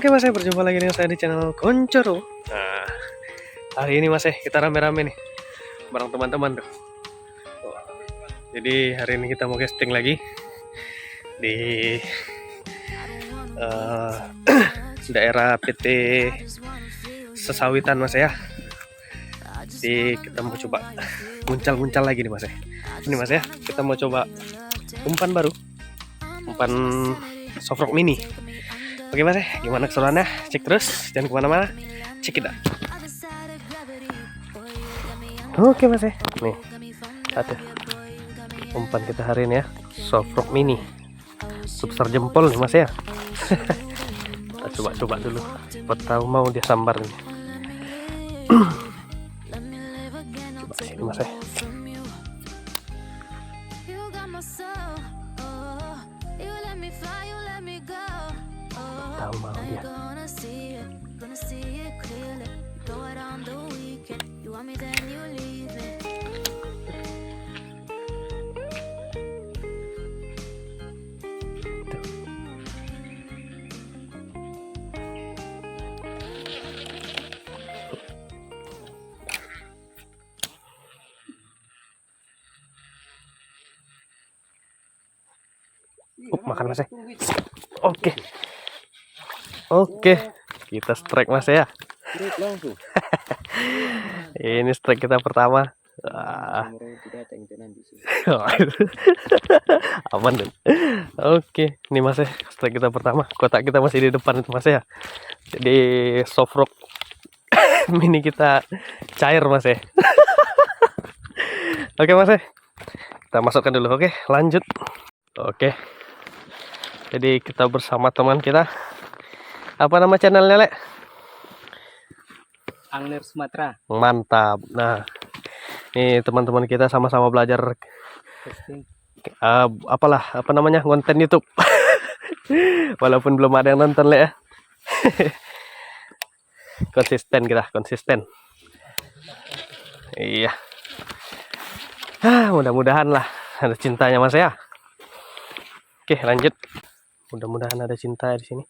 Oke mas, saya berjumpa lagi dengan saya di channel Koncoro. Nah, hari ini mas kita rame-rame nih bareng teman-teman tuh. Jadi hari ini kita mau casting lagi di daerah PT Sesawitan mas ya. Jadi kita mau coba muncal-muncal lagi nih mas ya. Ini mas ya, kita mau coba umpan baru, umpan soft rock mini. Oke mas, gimana keseruannya? Cek terus, jangan kemana-mana. Cek kita. Oke mas, nih ada umpan kita hari ini ya, soft rock mini, sebesar jempol nih mas ya. Kita coba dulu, buat tahu mau dia sambar nih. Coba sini mas ya. Tahu mau dia. Makan mas ya. Oke, kita strike mas ya. Ini strike kita pertama. Aman deh. Oke, ini mas ya, strike kita pertama. Kotak kita masih di depan itu mas ya. Jadi soft rock mini kita cair mas ya. Oke mas ya, kita masukkan dulu. Oke, lanjut. Oke, jadi kita bersama teman kita. Apa nama channelnya, Lek? Angler Sumatera. Mantap. Nah, ini teman-teman kita sama-sama belajar apa namanya, konten YouTube. Walaupun belum ada yang nonton, Lek ya. Konsisten. Iya. Mudah-mudahan lah ada cintanya mas ya. Oke, lanjut. Mudah-mudahan ada cinta di sini.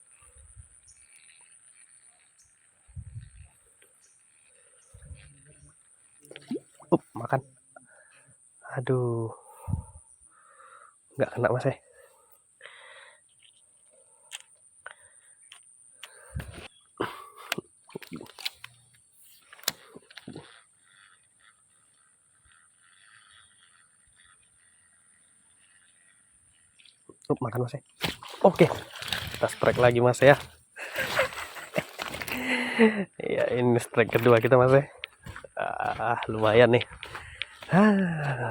Makan. Aduh, nggak kena mas ya. Makan mas ya. Oke, kita strike lagi mas ya. Ya, ini strike kedua kita mas ya. Lumayan nih.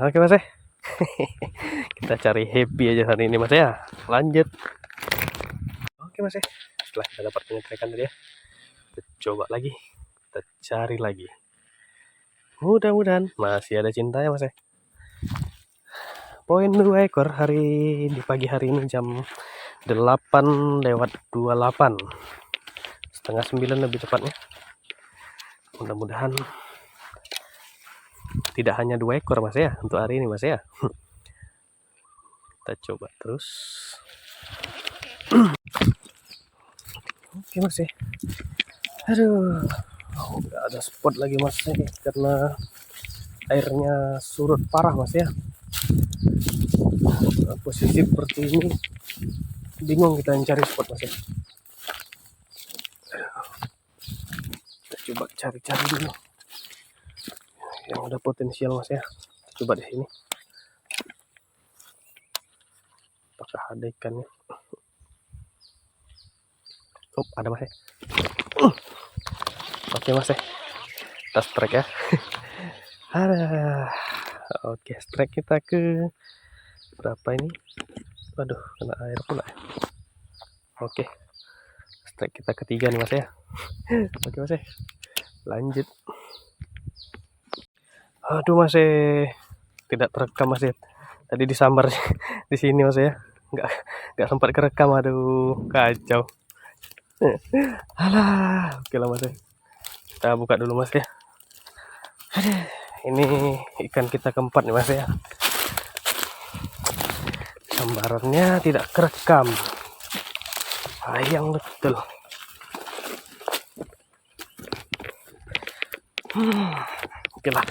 Oke mas ya. Kita cari happy aja hari ini mas ya. Lanjut. Oke mas ya, setelah kita dapat penyetrikan tadi ya, kita coba lagi, kita cari lagi. Mudah-mudahan masih ada cintanya mas ya. Poin 2 ekor di pagi hari ini jam 8:28, setengah 9 lebih tepatnya. Mudah-mudahan tidak hanya 2 ekor mas ya untuk hari ini mas ya. Kita coba terus. Oke mas ya. Aduh, nggak ada spot lagi mas ya, karena airnya surut parah mas ya. Posisi seperti ini bingung kita mencari spot mas ya. Kita coba cari dulu yang ada potensial mas ya. Kita coba di sini. Apakah ada ikannya? Ada mas ya. Oke mas ya, kita strike ya. Oke, strike kita ke berapa ini? Waduh, kena air pula ya. Oke, strike kita ketiga nih mas ya. Oke mas ya, lanjut. Aduh mas ya, tidak terekam mas ya. Tadi disambar di sini mas ya, nggak sempat kerekam. Aduh, kacau. Alah, oke lah mas ya. Kita buka dulu mas ya. Ini ikan kita keempat nih mas ya. Gambarannya tidak kerekam, sayang betul. Oke lah,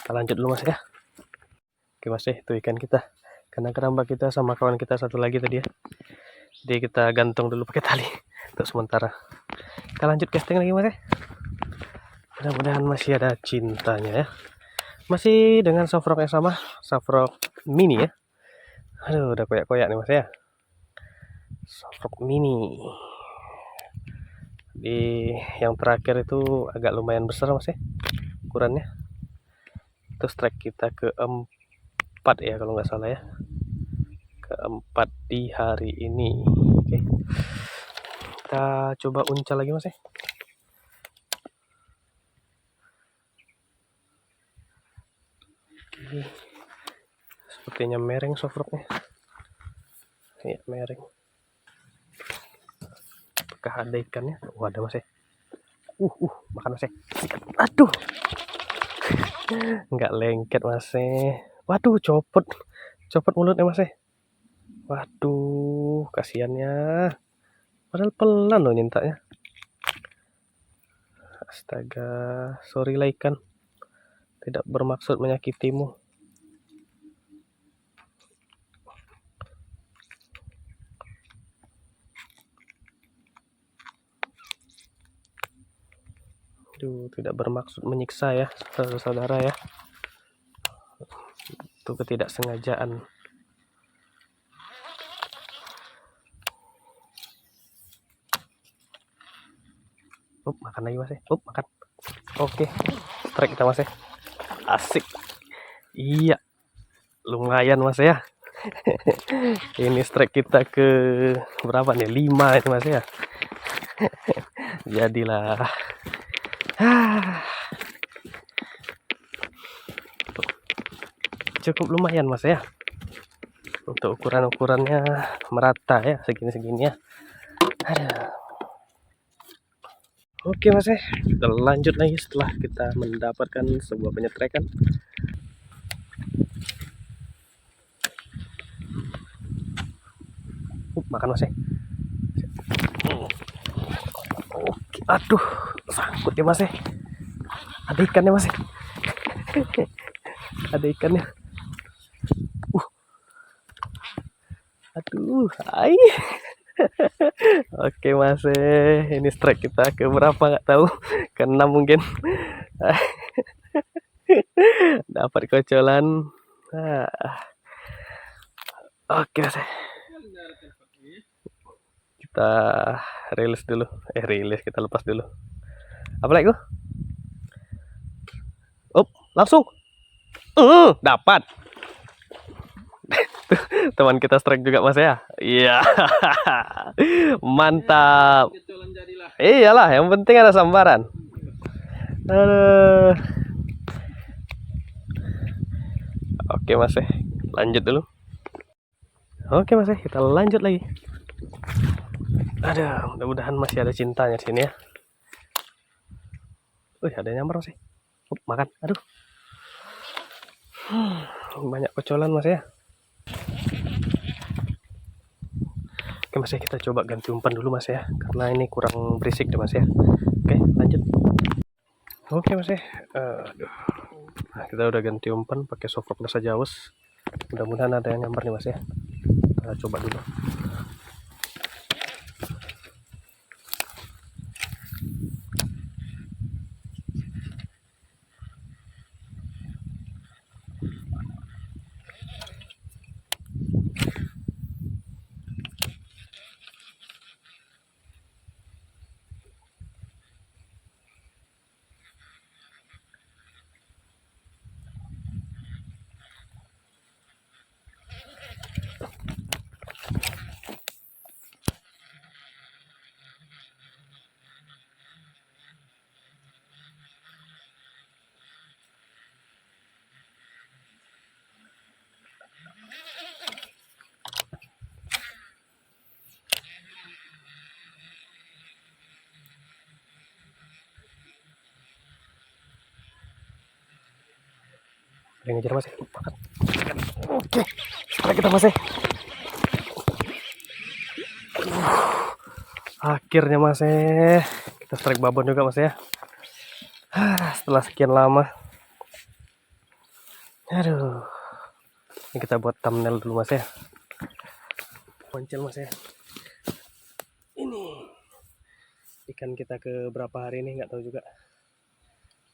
kita lanjut dulu mas ya. Oke mas itu ikan kita. Karena keramba kita sama kawan kita satu lagi tadi ya. Jadi kita gantung dulu pakai tali untuk sementara. Kita lanjut casting lagi mas ya. Mudah-mudahan masih ada cintanya ya. Masih dengan soft rock yang sama, soft rock mini ya. Aduh udah koyak-koyak nih mas ya. Soft rock mini. Di yang terakhir itu agak lumayan besar mas ya ukurannya. Itu strike kita keempat ya kalau nggak salah ya, keempat di hari ini. Oke, kita coba uncal lagi mas ya. Oke. Sepertinya mereng soft rocknya ya, mereng. Apakah ada ikannya? Oh ada mas ya. Makan mas ya. Aduh, nggak lengket mas ya. Waduh, copot mulutnya mas ya. Waduh, kasihannya. Padahal pelan loh nyintanya. Astaga, sorry lah ikan. Tidak bermaksud menyakitimu. Aduh, tidak bermaksud menyiksa ya, saudara-saudara ya. Itu ketidaksengajaan. Makan lagi mas ya. Makan. Oke, strike kita mas ya. Asik. Iya, lumayan mas ya. Ini strike kita ke berapa nih? 5 itu mas ya. Jadilah. Cukup lumayan mas ya. Untuk ukurannya merata ya, segini-segini ya. Oke mas ya, kita lanjut lagi setelah kita mendapatkan sebuah penyetrikan. Makan mas ya. Oke, aduh, sangkut ya mas ya. Ada ikannya mas ya. Ada ikannya. Aduh, hai. Oke mas, ini strike kita ke berapa nggak tahu, ke-6 mungkin. Dapat kocolan. Oke mas, kita rilis dulu. Kita lepas dulu. Apa lagi gua? Langsung. Dapat. Teman kita strike juga mas ya. Iya. Mantap. Iyalah, yang penting ada sambaran. Oke mas ya, lanjut dulu. Oke mas ya, kita lanjut lagi. Aduh, mudah-mudahan masih ada cintanya di sini ya. Ada nyamar mas ya. Makan. Aduh, banyak kocolan mas ya. Oke mas ya, kita coba ganti umpan dulu mas ya, karena ini kurang berisik deh mas ya. Oke, lanjut. Oke mas ya, nah, kita udah ganti umpan pakai soft rock rasa Jaws. Mudah-mudahan ada yang nyamper nih mas ya. Kita coba dulu. Ada yang ngejar mas ya. Oke, strike kita mas ya. Akhirnya mas ya, kita strike babon juga mas ya. setelah sekian lama. Aduh, ini kita buat thumbnail dulu mas ya. Poncel mas ya. Ini ikan kita ke berapa hari ini nggak tahu juga.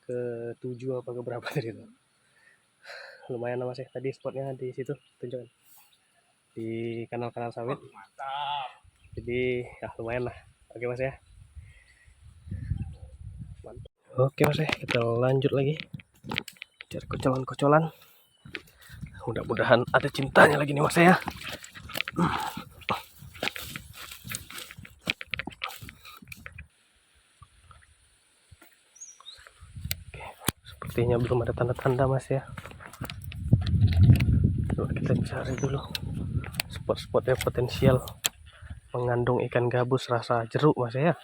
Ke 7 apa ke berapa tadi itu. Lumayan mas ya. Tadi spotnya di situ tunjukkan. Di kanal-kanal sawit. Mantap. Jadi ya lumayan lah. Oke mas ya. Mantap. Oke mas ya, kita lanjut lagi. Cari kocolan-kocolan. Mudah-mudahan ada cintanya lagi nih mas ya. Oke, sepertinya belum ada tanda-tanda mas ya. Coba kita cari dulu spot-spot yang potensial mengandung ikan gabus rasa jeruk mas ya.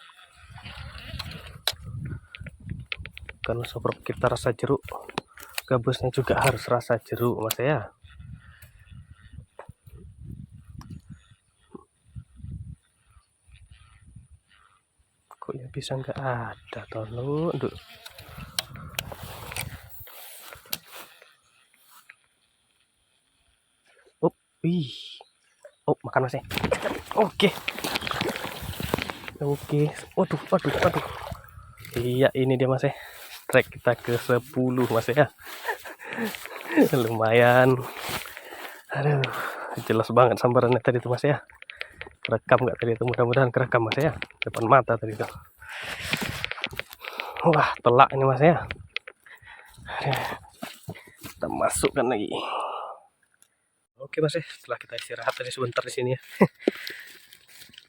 Karena sobrok kita rasa jeruk, gabusnya juga harus rasa jeruk mas ya. Kok ya bisa nggak ada tolong. Oh, wih. Oh, makan mas ya. Oke. Oke. Waduh. Iya, ini dia mas ya. Strike kita ke 10 mas ya. Lumayan. Aduh, jelas banget sambarannya tadi tuh mas ya. Kerekam nggak tadi itu? Mudah-mudahan kerekam mas ya. Depan mata tadi tuh. Wah, telak ini mas ya. Kita masukkan lagi. Oke mas ya, setelah kita istirahat tadi sebentar di sini ya.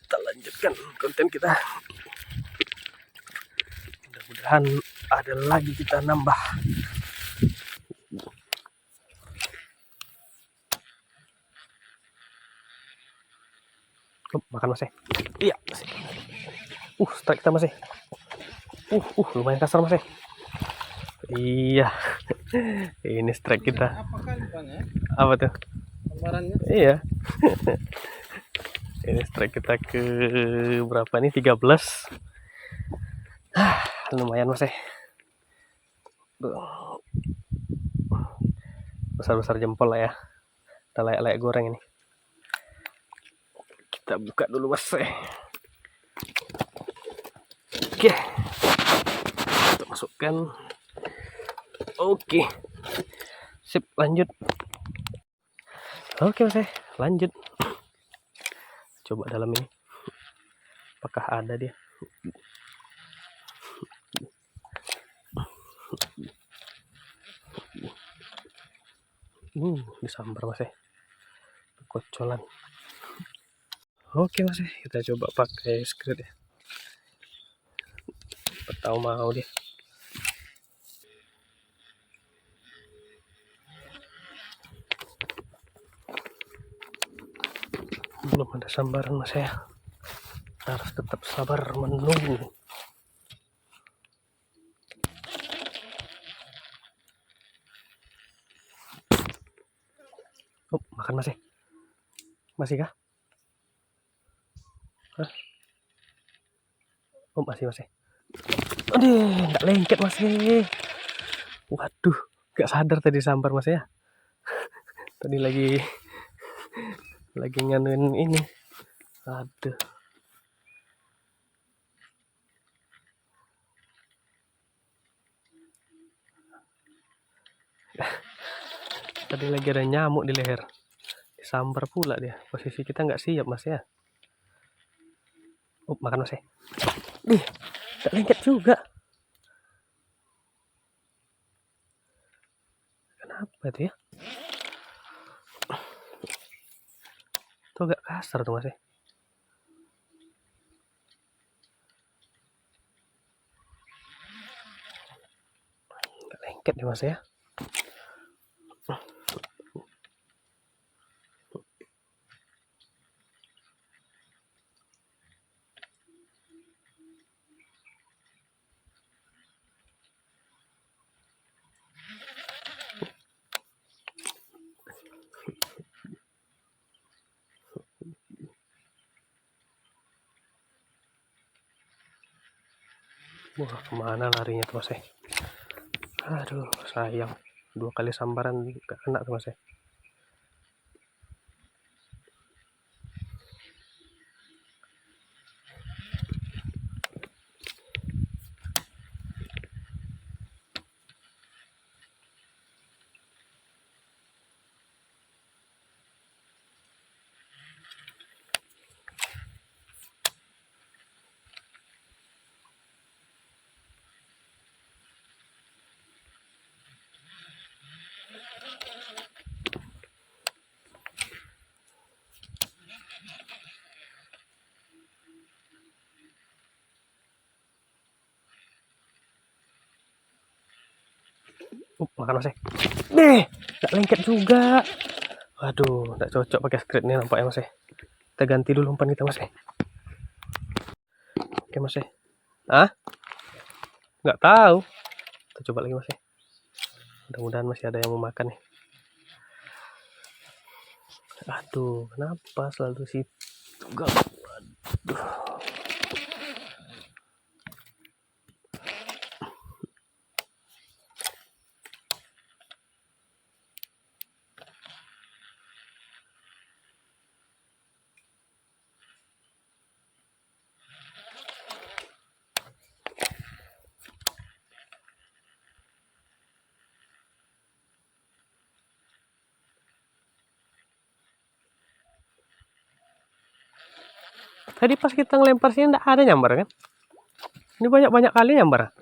Kita lanjutkan konten kita. Mudah-mudahan ada lagi kita nambah. Oh, makan mas ya. Iya mas. Strike kita mas ya. Lumayan kasar mas ya. Iya. Ini strike kita. Apa tuh? Iya. Ini strike kita ke berapa nih? 13. Lumayan mas ya. Besar-besar jempol lah ya. Kita layak-layak goreng ini. Kita buka dulu mas ya. Oke. Kita masukkan. Oke. Sip, lanjut. Oke mas ya, lanjut. Coba dalam ini. Apakah ada dia? Disambar mas ya. Kocolan. Oke mas ya, kita coba pakai skirt ya. Tahu mau dia. Belum ada sambaran mas ya. Harus tetap sabar menunggu. Oh, makan mas ya. Masih kah? Hah? Oh, masih mas ya. Aduh, nggak lengket mas ya. Waduh, nggak sadar tadi sambar mas ya. Tadi lagi nganuin ini. Aduh. Tadi lagi ada nyamuk di leher. Disambar pula dia. Posisi kita nggak siap mas ya. Oh, makan mas ya. Nggak lengket juga. Kenapa itu ya? Tuh agak kasar tuh mas ya. Nggak lengket nih mas ya. Wah, kemana larinya tuh mas ya? Aduh, sayang. 2 kali sambaran gak kena tuh Mas ya. Makan Mas ya. Gak lengket juga. Waduh, gak cocok pakai skrit nih nampaknya Mas ya. Kita ganti dulu umpan kita Mas ya. Oke Mas ya. Nggak tahu. Kita coba lagi Mas ya. Mudah-mudahan masih ada yang mau makan nih. Aduh, kenapa selalu situ? Aduh. Tadi pas kita ngelempar sini enggak ada nyambar kan? Ini banyak-banyak kali nyambar.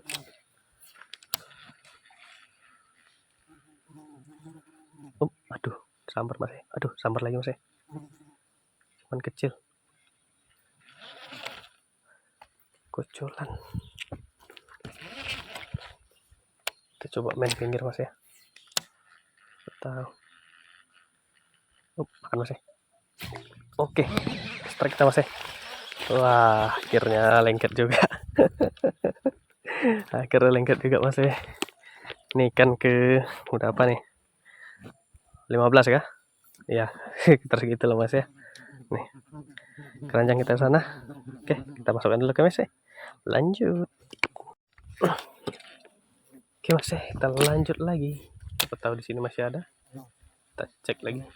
Aduh, sambar Mas. Aduh, sambar lagi Mas. Cuman kecil. Kocolan. Kita coba main pinggir Mas ya. Tahu. Makan Mas. Oke. Strike kita Mas. Wah, akhirnya lengket juga. Akhirnya lengket juga Mas ya. Ini kan ke udah apa nih? 15 ya? Iya, sekitar segitu loh Mas ya. Nih. Keranjang kita sana. Oke, kita masukkan dulu ke Mas ya. Lanjut. Oke Mas ya, kita lanjut lagi. Siapa tahu di sini masih ada. Kita cek lagi.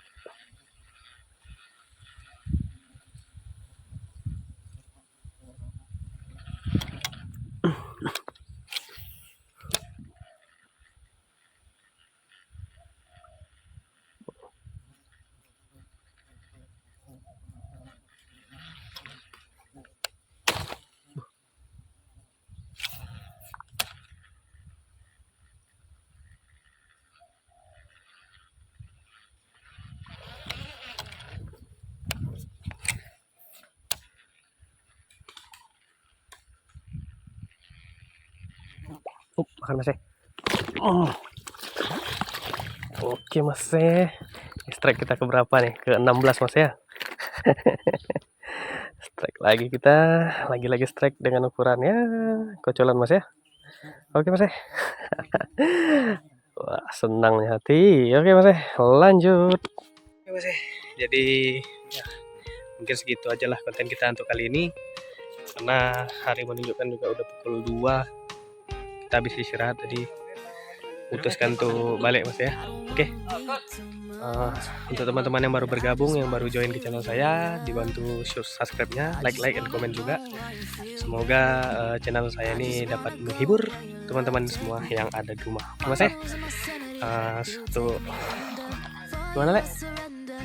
Makan Mas. Oke Mas. Strike kita ke berapa nih? Ke 16 Mas ya. Strike lagi kita, lagi-lagi strike dengan ukurannya kocolan Mas ya. Oke Mas. Wah, senang hati. Oke Mas. Lanjut. Oke Mas. Jadi ya, mungkin segitu aja lah konten kita untuk kali ini. Karena hari menunjukkan juga udah pukul 2. Kita habis istirahat tadi, putuskan tuh balik Mas ya. Oke. Untuk teman-teman yang baru bergabung, yang baru join ke channel saya, dibantu subscribe-nya, like and comment juga. Semoga channel saya ini dapat menghibur teman-teman semua yang ada di rumah. Oke Mas ya. Gimana Le?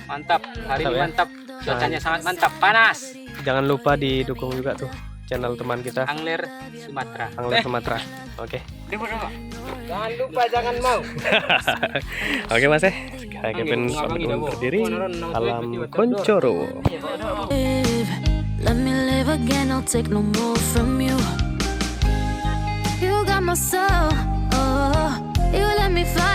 Mantap, hari ini mantap, cuacanya sangat mantap, panas. Jangan lupa didukung juga tuh channel teman kita, Angler Sumatera. Oke. Jangan lupa, jangan mau. Oke Mas. Saya Kevin undur diri. Salam Koncoro. Let me live again, I'll take no more from you. You got my soul, oh, you let me fly.